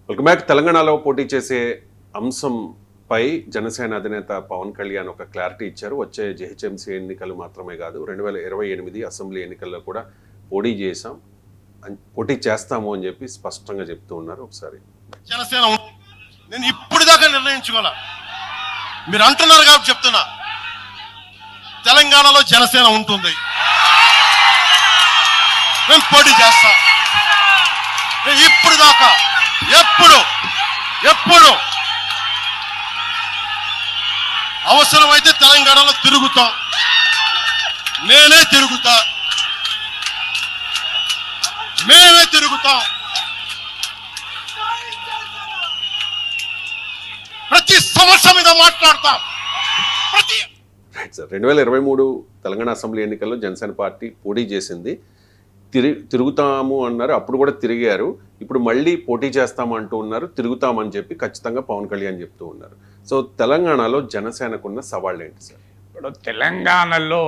Welcome back. తెలంగాణలో పోటీ చేసే అంశంపై జనసేన అధినేత పవన్ కళ్యాణ్ ఒక క్లారిటీ ఇచ్చారు. వచ్చే జిహెచ్ఎంసీ ఎన్నికలు మాత్రమే కాదు, 2028 అసెంబ్లీ ఎన్నికల్లో కూడా పోటీ చేస్తాము అని చెప్పి స్పష్టంగా చెప్తూ ఉన్నారు. ఒకసారి జనసేన నేను ఇప్పుడు దాకా నిర్ణయించుకోవాలా, మీరు అంటున్నారు కాబట్టి చెప్తున్నా, తెలంగాణలో జనసేన ఉంటుంది, మేము పోటీ చేస్తాం. ఇప్పుడు దాకా ఎప్పుడు అవసరమైతే తెలంగాణలో తిరుగుతాం, మేమే తిరుగుతాం. ప్రతి సమస్య మీద మాట్లాడతాం. 2023 తెలంగాణ అసెంబ్లీ ఎన్నికల్లో జనసేన పార్టీ పోటీ చేసింది, తిరుగుతాము అన్నారు, అప్పుడు కూడా తిరిగారు. ఇప్పుడు మళ్ళీ పోటీ చేస్తాము అంటూ ఉన్నారు, తిరుగుతామని చెప్పి ఖచ్చితంగా పవన్ కళ్యాణ్ చెప్తూ ఉన్నారు. సో తెలంగాణలో జనసేనకున్న సవాళ్ళు ఏంటి సార్? ఇప్పుడు తెలంగాణలో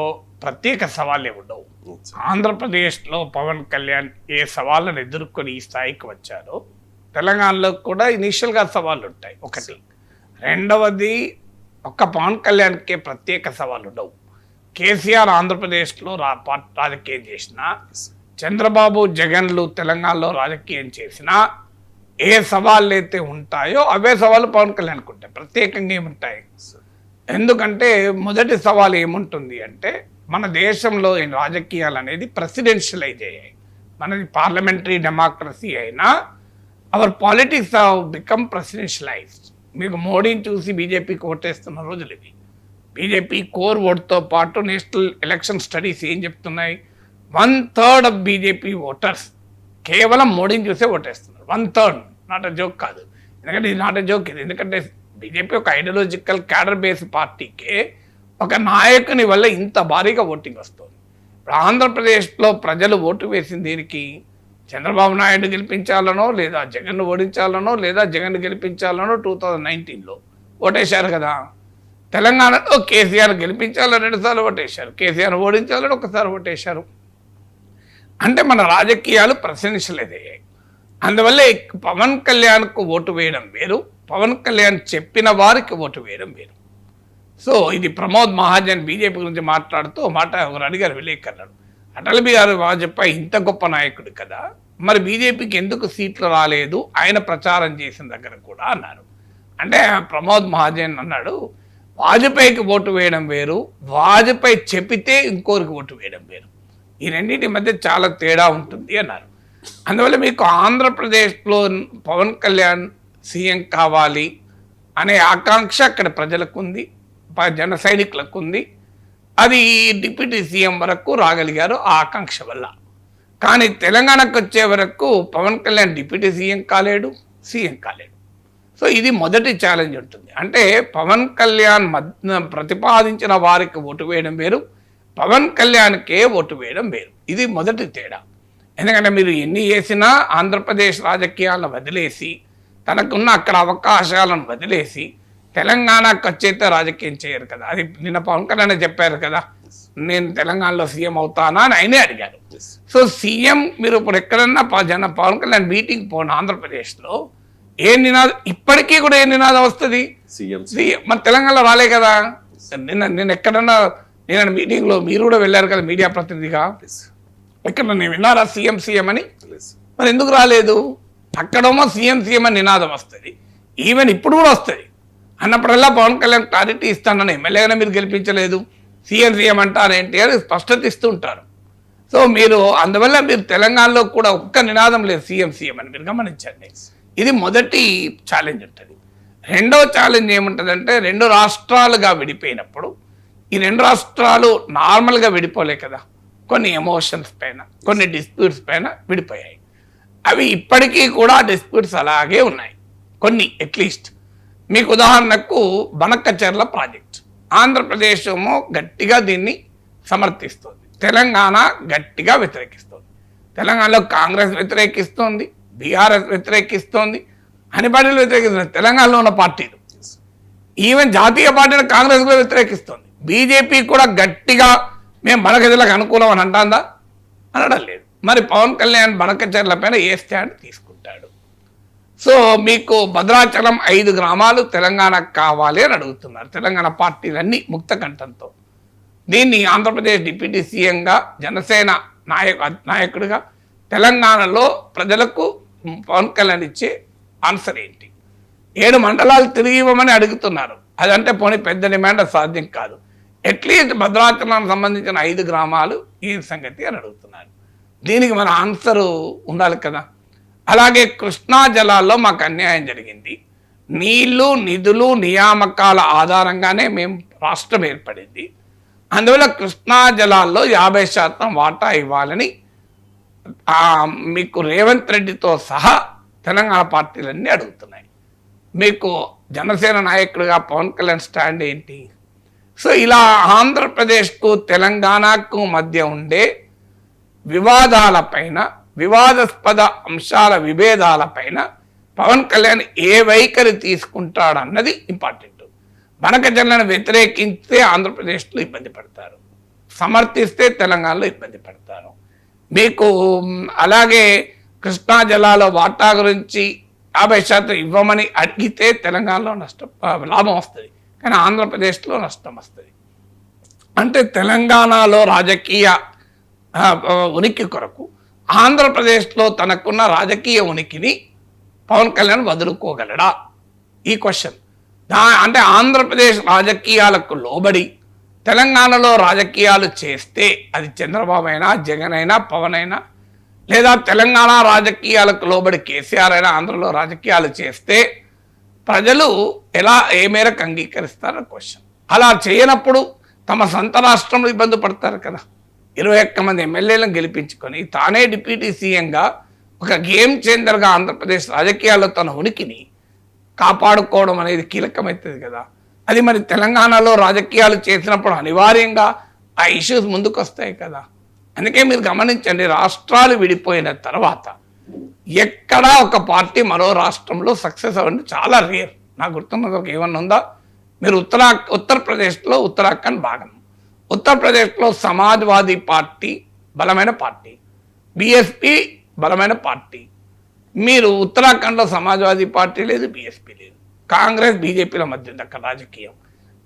ప్రత్యేక సవాళ్ళే ఉండవు. ఆంధ్రప్రదేశ్లో పవన్ కళ్యాణ్ ఏ సవాళ్ళను ఎదుర్కొని ఈ స్థాయికి వచ్చారో తెలంగాణలో కూడా ఇనీషియల్గా సవాళ్ళు ఉంటాయి. ఒకటి. రెండవది, ఒక్క పవన్ కళ్యాణ్కే ప్రత్యేక సవాళ్ళు ఉండవు. కేసీఆర్ ఆంధ్రప్రదేశ్లో రాజకీయం చేసినా, చంద్రబాబు జగన్లు తెలంగాణలో రాజకీయం చేసినా ఏ సవాళ్ళు అయితే ఉంటాయో అవే సవాళ్ళు పవన్ కళ్యాణ్కి ఉంటాయి. ప్రత్యేకంగా ఏముంటాయి? ఎందుకంటే మొదటి సవాల్ ఏముంటుంది అంటే, మన దేశంలో రాజకీయాలు అనేది ప్రెసిడెన్షియలైజ్ అయ్యాయి. మనది పార్లమెంటరీ డెమోక్రసీ అయినా అవర్ పాలిటిక్స్ హావ్ బికమ్ ప్రెసిడెన్షియలైజ్డ్. మీకు మోడీని చూసి బీజేపీకి ఓటేస్తున్న రోజులు ఇవి. బీజేపీ కోర్ ఓట్తో పాటు నేషనల్ ఎలక్షన్ స్టడీస్ ఏం చెప్తున్నాయి? 1/3 ఆఫ్ బీజేపీ ఓటర్స్ కేవలం మోడీని చూసే ఓటేస్తున్నారు. 1/3, నాట్ అ జోక్ కాదు. ఎందుకంటే ఇది నాట్ అ జోక్. ఇది ఎందుకంటే బీజేపీ ఒక ఐడియాలజికల్ క్యాడర్ బేస్డ్ పార్టీకే ఒక నాయకుని వల్ల ఇంత భారీగా ఓటింగ్ వస్తుంది. ఇప్పుడు ఆంధ్రప్రదేశ్లో ప్రజలు ఓటు వేసింది దీనికి చంద్రబాబు నాయుడు గెలిపించాలనో, లేదా జగన్ను ఓడించాలనో, లేదా జగన్ గెలిపించాలనో 2019లో ఓటేశారు కదా. తెలంగాణలో కేసీఆర్ గెలిపించాలని 2 సార్లు ఓటేశారు, కేసీఆర్ ఓడించాలని 1 సారి ఓటేశారు. అంటే మన రాజకీయాలు ప్రెసిడెన్షియలైజ్ అయ్యాయి. అందువల్ల పవన్ కళ్యాణ్కు ఓటు వేయడం వేరు, పవన్ కళ్యాణ్ చెప్పిన వారికి ఓటు వేయడం వేరు. సో ఇది ప్రమోద్ మహాజన్ బీజేపీ గురించి మాట్లాడుతూ మాట ఒకరు అడిగారు, విలేకరులు, అటల్ బిహారీ వాజ్పేయి ఇంత గొప్ప నాయకుడు కదా, మరి బీజేపీకి ఎందుకు సీట్లు రాలేదు ఆయన ప్రచారం చేసిన దగ్గర కూడా అన్నారు. అంటే ప్రమోద్ మహాజన్ అన్నాడు, వాజ్పేయికి ఓటు వేయడం వేరు, వాజ్పేయి చెప్పితే ఇంకోరికి ఓటు వేయడం వేరు, ఈ రెండింటి మధ్య చాలా తేడా ఉంటుంది అన్నారు. అందువల్ల మీకు ఆంధ్రప్రదేశ్లో పవన్ కళ్యాణ్ సీఎం కావాలి అనే ఆకాంక్ష అక్కడ ప్రజలకు ఉంది, జన సైనికులకు ఉంది. అది డిప్యూటీ సీఎం వరకు రాగలిగారు ఆ ఆకాంక్ష వల్ల. కానీ తెలంగాణకు వచ్చే వరకు పవన్ కళ్యాణ్ డిప్యూటీ సీఎం కాలేడు, సీఎం కాలేడు. సో ఇది మొదటి ఛాలెంజ్ ఉంటుంది. అంటే పవన్ కళ్యాణ్ ప్రతిపాదించిన వారికి ఓటు వేయడం వేరు, పవన్ కళ్యాణ్కే ఓటు వేయడం వేరు. ఇది మొదటి తేడా. ఎందుకంటే మీరు ఎన్ని చేసినా ఆంధ్రప్రదేశ్ రాజకీయాలను వదిలేసి, తనకున్న అక్కడ అవకాశాలను వదిలేసి తెలంగాణకు వచ్చేస్తే రాజకీయం చేయరు కదా. అది నిన్న పవన్ కళ్యాణ్ చెప్పారు కదా, నేను తెలంగాణలో సీఎం అవుతానా అని ఆయనే అడిగారు. సో సీఎం మీరు ఇప్పుడు ఎక్కడన్నా పవన్ కళ్యాణ్ మీటింగ్ పోను ఆంధ్రప్రదేశ్లో ఏ నినాదం, ఇప్పటికీ కూడా ఏ నినాదం వస్తుంది? సీఎం. మన తెలంగాణలో రాలే కదా. నేను ఎక్కడన్నా, నేను మీటింగ్లో మీరు కూడా వెళ్ళారు కదా మీడియా ప్రతినిధిగా, ఎక్కడ నేను విన్నారా సీఎం అని? మరి ఎందుకు రాలేదు? అక్కడేమో సీఎం అని నినాదం వస్తుంది, ఈవెన్ ఇప్పుడు కూడా వస్తుంది. అన్నప్పుడల్లా పవన్ కళ్యాణ్ క్లారిటీ ఇస్తానని, ఎమ్మెల్యేగానే మీరు గెలిపించలేదు, సీఎం అంటారేంటి అని స్పష్టత ఇస్తూ ఉంటారు. సో మీరు అందువల్ల మీరు తెలంగాణలో కూడా ఒక్క నినాదం లేదు సీఎం అని మీరు గమనించండి. ఇది మొదటి ఛాలెంజ్ ఉంటుంది. రెండవ ఛాలెంజ్ ఏముంటుందంటే, 2 రాష్ట్రాలుగా విడిపోయినప్పుడు ఈ 2 రాష్ట్రాలు నార్మల్గా విడిపోలే కదా, కొన్ని ఎమోషన్స్ పైన, కొన్ని డిస్ప్యూట్స్ పైన విడిపోయాయి. అవి ఇప్పటికీ కూడా డిస్ప్యూట్స్ అలాగే ఉన్నాయి కొన్ని. అట్లీస్ట్ మీకు ఉదాహరణకు బనక్కచెర్ల ప్రాజెక్ట్, ఆంధ్రప్రదేశ్ ఏమో గట్టిగా దీన్ని సమర్థిస్తుంది, తెలంగాణ గట్టిగా వ్యతిరేకిస్తుంది. తెలంగాణలో కాంగ్రెస్ వ్యతిరేకిస్తోంది, బీఆర్ఎస్ వ్యతిరేకిస్తోంది, అన్ని పార్టీలు వ్యతిరేకిస్తుంది. తెలంగాణలో ఉన్న పార్టీలు, ఈవెన్ జాతీయ పార్టీలు కాంగ్రెస్ కూడా వ్యతిరేకిస్తోంది. బీజేపీ కూడా గట్టిగా మేము బనకచెర్లకు అనుకూలం అని అంటాందా? అనడం లేదు. మరి పవన్ కళ్యాణ్ బనకచెర్ల పైన ఏ స్టాండ్ తీసుకుంటాడు? సో మీకు భద్రాచలం 5 గ్రామాలు తెలంగాణకు కావాలి అని అడుగుతున్నారు తెలంగాణ పార్టీలన్నీ ముక్త కంఠంతో. దీన్ని ఆంధ్రప్రదేశ్ డిప్యూటీ సీఎంగా జనసేన నాయకుడిగా తెలంగాణలో ప్రజలకు పవన్ కళ్యాణ్ ఇచ్చే ఆన్సర్ ఏంటి? 7 మండలాలు తిరిగి ఇవ్వమని అడుగుతున్నారు. అదంటే పోనీ పెద్ద డిమాండ్ సాధ్యం కాదు. అట్లీస్ట్ భద్రాచలానికి సంబంధించిన 5 గ్రామాలు ఈ సంగతి అని అడుగుతున్నారు. దీనికి మన ఆన్సర్ ఉండాలి కదా. అలాగే కృష్ణా జలాల్లో మాకు అన్యాయం జరిగింది, నీళ్లు నిధులు నియామకాల ఆధారంగానే మేము రాష్ట్రం ఏర్పడింది, అందువల్ల కృష్ణా జలాల్లో 50% వాటా ఇవ్వాలని మీకు రేవంత్ రెడ్డితో సహా తెలంగాణ పార్టీలన్నీ అడుగుతున్నాయి. మీకు జనసేన నాయకుడిగా పవన్ కళ్యాణ్ స్టాండ్ ఏంటి? సో ఇలా ఆంధ్రప్రదేశ్కు తెలంగాణకు మధ్య ఉండే వివాదాలపైన, వివాదాస్పద అంశాల విభేదాలపైన పవన్ కళ్యాణ్ ఏ వైఖరి తీసుకుంటాడన్నది ఇంపార్టెంట్. బనకజర్లను వ్యతిరేకిస్తే ఆంధ్రప్రదేశ్లో ఇబ్బంది పడతారు, సమర్థిస్తే తెలంగాణలో ఇబ్బంది పడతారు. మీకు అలాగే కృష్ణా జలాల వాటా గురించి 50% ఇవ్వమని అడిగితే తెలంగాణలో లాభం వస్తుంది, కానీ ఆంధ్రప్రదేశ్లో నష్టం వస్తుంది. అంటే తెలంగాణలో రాజకీయ ఉనికి కొరకు ఆంధ్రప్రదేశ్లో తనకున్న రాజకీయ ఉనికిని పవన్ కళ్యాణ్ వదులుకోగలడా? ఈ క్వశ్చన్. అంటే ఆంధ్రప్రదేశ్ రాజకీయాలకు లోబడి తెలంగాణలో రాజకీయాలు చేస్తే, అది చంద్రబాబు అయినా జగన్ అయినా పవన్ అయినా, లేదా తెలంగాణ రాజకీయాలకు లోబడి కేసీఆర్ అయినా ఆంధ్రలో రాజకీయాలు చేస్తే ప్రజలు ఏ మేరకు అంగీకరిస్తారో క్వశ్చన్. అలా చేయనప్పుడు తమ సొంత రాష్ట్రంలో ఇబ్బంది పడతారు కదా. 21 మంది ఎమ్మెల్యేలను గెలిపించుకొని తానే డిప్యూటీ సీఎంగా ఒక గేమ్ చేంజర్గా ఆంధ్రప్రదేశ్ రాజకీయాల్లో తన ఉనికిని కాపాడుకోవడం అనేది కీలకమవుతుంది కదా. అది మరి తెలంగాణలో రాజకీయాలు చేసినప్పుడు అనివార్యంగా ఆ ఇష్యూస్ ముందుకు వస్తాయి కదా. అందుకే మీరు గమనించండి, రాష్ట్రాలు విడిపోయిన తర్వాత ఎక్కడా ఒక పార్టీ మరో రాష్ట్రంలో సక్సెస్ అవ్వండి చాలా రేర్. నాకు గుర్తున్నది ఒక ఏమన్నా ఉందా? మీరు ఉత్తరప్రదేశ్లో ఉత్తరాఖండ్ భాగం, ఉత్తరప్రదేశ్లో సమాజ్వాదీ పార్టీ బలమైన పార్టీ, బీఎస్పీ బలమైన పార్టీ. మీరు ఉత్తరాఖండ్లో సమాజ్వాదీ పార్టీ లేదు, బీఎస్పీ లేదు, కాంగ్రెస్ బీజేపీల మధ్య ఉంది అక్కడ రాజకీయం.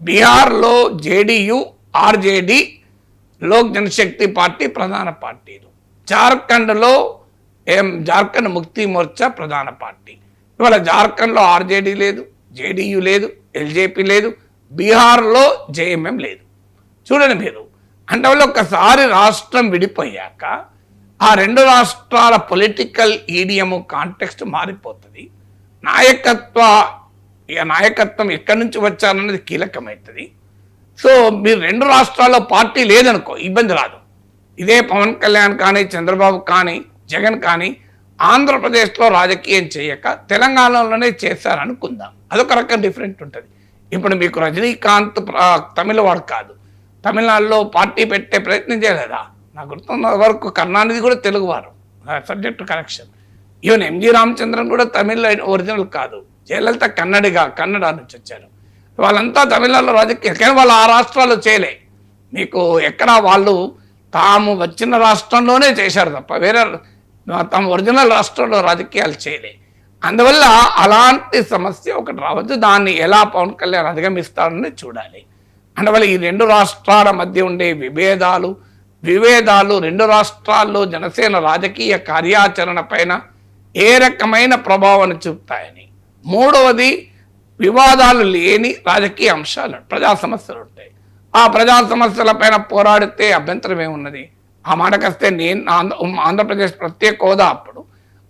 బీహార్లో జేడీయూ ఆర్జేడీ లోక్ జనశక్తి పార్టీ ప్రధాన పార్టీలు. జార్ఖండ్లో జార్ఖండ్ ముక్తి మోర్చా ప్రధాన పార్టీ. ఇవాళ జార్ఖండ్లో ఆర్జేడీ లేదు, జేడీయూ లేదు, ఎల్జేపీ లేదు, బీహార్లో జేఎంఎం లేదు. చూడండి మీరు, అంటే వాళ్ళు ఒక్కసారి రాష్ట్రం విడిపోయాక ఆ 2 రాష్ట్రాల పొలిటికల్ ఈడియం కాంటెక్స్ట్ మారిపోతుంది. నాయకత్వం ఎక్కడి నుంచి వచ్చారన్నది కీలకమవుతుంది. సో మీరు 2 రాష్ట్రాల్లో పార్టీ లేదనుకో ఇబ్బంది రాదు. ఇదే పవన్ కళ్యాణ్ కానీ చంద్రబాబు కానీ జగన్ కానీ ఆంధ్రప్రదేశ్లో రాజకీయం చేయక తెలంగాణలోనే చేశారనుకుందాం, అదొక రకం డిఫరెంట్ ఉంటుంది. ఇప్పుడు మీకు రజనీకాంత్ తమిళవాడు కాదు, తమిళనాడులో పార్టీ పెట్టే ప్రయత్నం చేయలేదా? నాకు గుర్తున్న వరకు కరుణానిధి కూడా తెలుగువారు, subject correction. Even MG Ramachandran కూడా తమిళ ఒరిజినల్ కాదు, జయలలిత కన్నడ నుంచి వచ్చారు. వాళ్ళంతా తమిళనాడులో రాజకీయాలు, కానీ వాళ్ళు ఆ రాష్ట్రాల్లో చేయలే. మీకు ఎక్కడ వాళ్ళు తాము వచ్చిన రాష్ట్రంలోనే చేశారు తప్ప వేరే తమ ఒరిజినల్ రాష్ట్రంలో రాజకీయాలు చేయలే. అందువల్ల అలాంటి సమస్య ఒకటి రావచ్చు. దాన్ని ఎలా పవన్ కళ్యాణ్ అధిగమిస్తాడని చూడాలి. అందువల్ల ఈ 2 రాష్ట్రాల మధ్య ఉండే విభేదాలు 2 రాష్ట్రాల్లో జనసేన రాజకీయ కార్యాచరణ పైన ఏ రకమైన ప్రభావాన్ని చూపుతాయని. 3వది, వివాదాలు లేని రాజకీయ అంశాలు, ప్రజా సమస్యలు ఉంటాయి. ఆ ప్రజా సమస్యల పైన పోరాడితే అభ్యంతరం ఏమున్నది? ఆ మాటకొస్తే నేను ఆంధ్రప్రదేశ్ ప్రత్యేక హోదా అప్పుడు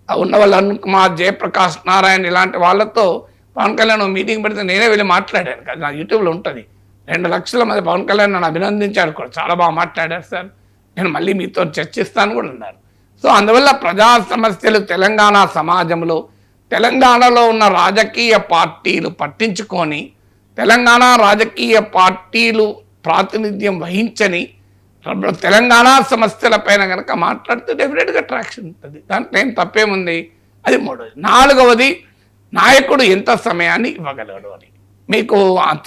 ఉన్న వాళ్ళు అరుణ్ కుమార్, జయప్రకాష్ నారాయణ ఇలాంటి వాళ్ళతో పవన్ కళ్యాణ్ మీటింగ్ పెడితే నేనే వెళ్ళి మాట్లాడాను కదా, నా యూట్యూబ్లో ఉంటుంది. 2 లక్షల మంది పవన్ కళ్యాణ్ నన్ను అభినందించాడు కూడా, చాలా బాగా మాట్లాడారు సార్, నేను మళ్ళీ మీతో చర్చిస్తాను కూడా అన్నారు. సో అందువల్ల ప్రజా సమస్యలు తెలంగాణ సమాజంలో తెలంగాణలో ఉన్న రాజకీయ పార్టీలు పట్టించుకొని తెలంగాణ రాజకీయ పార్టీలు ప్రాతినిధ్యం వహించని తెలంగాణ సమస్యల పైన కనుక మాట్లాడితే డెఫినెట్గా ట్రాక్షన్ ఉంటుంది, దాంట్లో ఏం తప్పేముంది. అది 3వది. 4వది, నాయకుడు ఎంత సమయాన్ని ఇవ్వగలడు అని. మీకు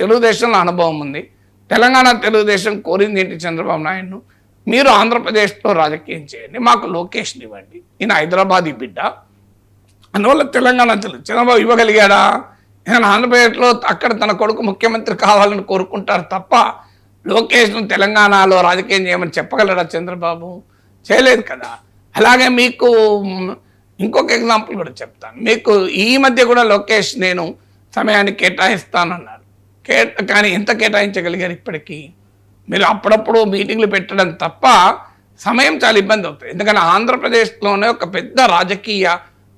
తెలుగుదేశంలో అనుభవం ఉంది. తెలంగాణ తెలుగుదేశం కోరింది ఏంటి? చంద్రబాబు నాయుడును, మీరు ఆంధ్రప్రదేశ్లో రాజకీయం చేయండి, మాకు లొకేషన్ ఇవ్వండి. ఈయన హైదరాబాదీ బిడ్డ, అందువల్ల తెలంగాణ చంద్రబాబు ఇవ్వగలిగాడా? ఏదైనా ఆంధ్రప్రదేశ్లో అక్కడ తన కొడుకు ముఖ్యమంత్రి కావాలని కోరుకుంటారు తప్ప లోకేష్ను తెలంగాణలో రాజకీయం చేయమని చెప్పగలరా చంద్రబాబు? చేయలేదు కదా. అలాగే మీకు ఇంకొక ఎగ్జాంపుల్ కూడా చెప్తాను. మీకు ఈ మధ్య కూడా లోకేష్ నేను సమయాన్ని కేటాయిస్తానన్నారు. కానీ ఎంత కేటాయించగలిగారు ఇప్పటికీ? మీరు అప్పుడప్పుడు మీటింగ్లు పెట్టడం తప్ప సమయం చాలా ఇబ్బంది అవుతుంది. ఎందుకంటే ఆంధ్రప్రదేశ్లోనే ఒక పెద్ద రాజకీయ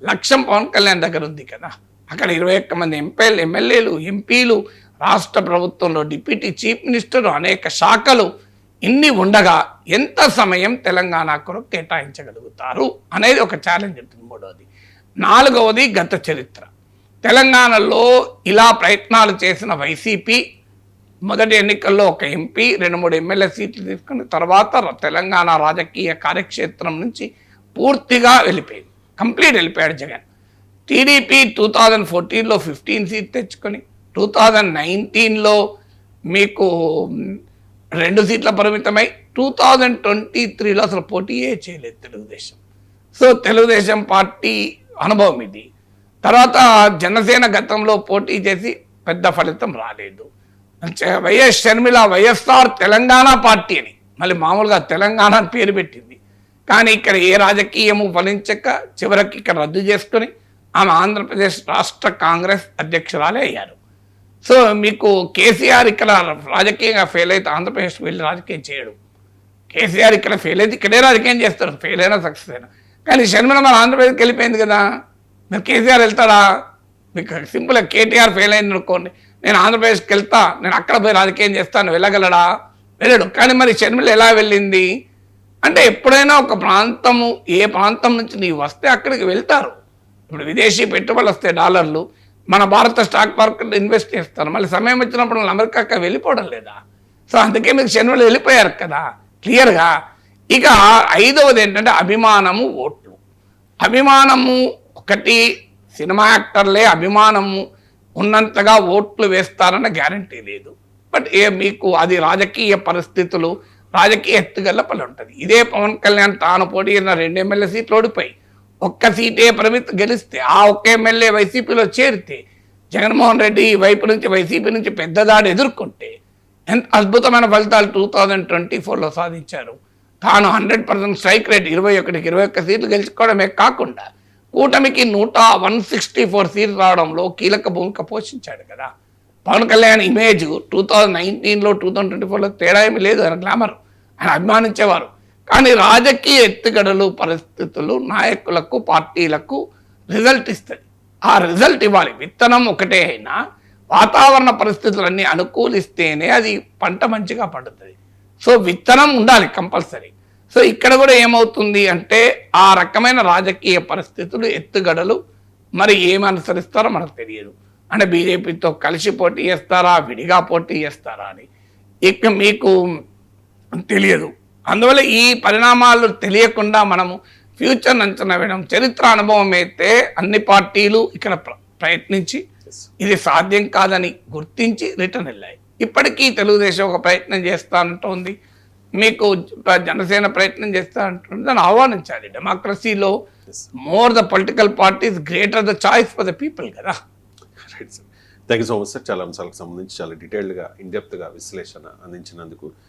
లక్ష్యం పవన్ కళ్యాణ్ దగ్గర ఉంది కదా. అక్కడ 21 మంది ఎమ్మెల్యేలు, ఎంపీలు, రాష్ట్ర ప్రభుత్వంలో డిప్యూటీ చీఫ్ మినిస్టర్, అనేక శాఖలు ఇన్ని ఉండగా ఎంత సమయం తెలంగాణ కొరకు కేటాయించగలుగుతారు అనేది ఒక ఛాలెంజ్ ఉంటుంది. మూడవది. నాలుగవది గత చరిత్ర. తెలంగాణలో ఇలా ప్రయత్నాలు చేసిన వైసీపీ మొదటి ఎన్నికల్లో ఒక ఎంపీ, 2-3 ఎమ్మెల్యే సీట్లు తీసుకుని తర్వాత తెలంగాణ రాజకీయ కార్యక్షేత్రం నుంచి పూర్తిగా వెళ్ళిపోయింది. కంప్లీట్ వెళ్ళిపోయాడు జగన్. టీడీపీ 2014లో 15 సీట్ తెచ్చుకొని 2019లో మీకు 2 సీట్ల పరిమితమై 2023లో అసలు పోటీయే చేయలేదు తెలుగుదేశం. సో తెలుగుదేశం పార్టీ అనుభవం ఇది. తర్వాత జనసేన గతంలో పోటీ చేసి పెద్ద ఫలితం రాలేదు. వైఎస్ షర్మిల వైఎస్ఆర్ తెలంగాణ పార్టీ అని మళ్ళీ మామూలుగా తెలంగాణ అని పేరు పెట్టింది. కానీ ఇక్కడ ఏ రాజకీయము ఫలించక చివరికి ఇక్కడ రద్దు చేసుకొని ఆమె ఆంధ్రప్రదేశ్ రాష్ట్ర కాంగ్రెస్ అధ్యక్షురాలే అయ్యారు. సో మీకు కేసీఆర్ ఇక్కడ రాజకీయంగా ఫెయిల్ అయితే ఆంధ్రప్రదేశ్కి వెళ్ళి రాజకీయం చేయడు. కేసీఆర్ ఇక్కడ ఫెయిల్ అయితే ఇక్కడే రాజకీయం చేస్తారు, ఫెయిల్ అయినా సక్సెస్ అయినా. కానీ షర్మిల మన ఆంధ్రప్రదేశ్కి వెళ్ళిపోయింది కదా. మీరు కేసీఆర్ వెళ్తాడా? మీకు సింపుల్గా కేటీఆర్ ఫెయిల్ అయింది అనుకోండి, నేను ఆంధ్రప్రదేశ్కి వెళ్తా, నేను అక్కడ పోయి రాజకీయం చేస్తాను, వెళ్ళగలడా? వెళ్ళడు. కానీ మరి షర్మిల ఎలా వెళ్ళింది అంటే ఎప్పుడైనా ఒక ప్రాంతము, ఏ ప్రాంతం నుంచి నీవు వస్తే అక్కడికి వెళ్తారు. ఇప్పుడు విదేశీ పెట్టుబడులు వస్తాయి, డాలర్లు, మన భారత స్టాక్ మార్కెట్లో ఇన్వెస్ట్ చేస్తారు. మళ్ళీ సమయం వచ్చినప్పుడు వాళ్ళు అమెరికాకి వెళ్ళిపోవడం లేదా? సో అందుకే మీకు షర్మిల వెళ్ళిపోయారు కదా క్లియర్గా. ఇక ఐదవది ఏంటంటే అభిమానము, ఓట్లు. అభిమానము ఒకటి, సినిమా యాక్టర్లే అభిమానము ఉన్నంతగా ఓట్లు వేస్తారన్న గ్యారంటీ లేదు. బట్ మీకు అది రాజకీయ పరిస్థితులు, రాజకీయ ఎత్తుగల్ల పని ఉంటుంది. ఇదే పవన్ కళ్యాణ్ తాను పోటీ చేసిన 2 ఎమ్మెల్యే సీట్లు ఓడిపోయి 1 సీటే గెలిస్తే ఆ 1 ఎమ్మెల్యే వైసీపీలో చేరితే జగన్మోహన్ రెడ్డి వైపు నుంచి వైసీపీ నుంచి పెద్ద దాడి ఎదుర్కొంటే ఎంత అద్భుతమైన ఫలితాలు 2024లో సాధించారు. తాను 100% స్ట్రైక్ రేట్ 21 సీట్లు గెలుచుకోవడమే కాకుండా కూటమికి 164 సీట్లు రావడంలో కీలక భూమిక పోషించాడు కదా. పవన్ కళ్యాణ్ ఇమేజ్ 2019లో 2024లో తేడా ఏమీ లేదు. ఆయన గ్లామర్, ఆయన అభిమానించేవారు. కానీ రాజకీయ ఎత్తుగడలు, పరిస్థితులు నాయకులకు, పార్టీలకు రిజల్ట్ ఇస్తుంది. ఆ రిజల్ట్ ఇవ్వాలి. విత్తనం ఒకటే అయినా వాతావరణ పరిస్థితులన్నీ అనుకూలిస్తేనే అది పంట మంచిగా పండుతుంది. సో విత్తనం ఉండాలి కంపల్సరీ. సో ఇక్కడ కూడా ఏమవుతుంది అంటే ఆ రకమైన రాజకీయ పరిస్థితులు, ఎత్తుగడలు మరి ఏమి అనుసరిస్తారో మనకు తెలియదు. అంటే బీజేపీతో కలిసి పోటీ చేస్తారా, విడిగా పోటీ చేస్తారా అని ఇక మీకు తెలియదు. అందువల్ల ఈ పరిణామాలు తెలియకుండా మనము ఫ్యూచర్ అంచనా వేయడం, చరిత్ర అనుభవం అయితే అన్ని పార్టీలు ఇక్కడ ప్రయత్నించి ఇది సాధ్యం కాదని గుర్తించి రిటర్న్ వెళ్ళాయి. ఇప్పటికీ తెలుగుదేశం ఒక ప్రయత్నం చేస్తా అంటుంది, మీకు జనసేన ప్రయత్నం చేస్తా అంటుంది. దాన్ని ఆహ్వానించాలి. డెమోక్రసీలో more the political parties greater the choice for the people కదా. Right sir, thank you so much sir. చాలా అంశాలకు సంబంధించి చాలా డీటెయిల్డ్గా, ఇన్డెప్త్గా విశ్లేషణ అందించినందుకు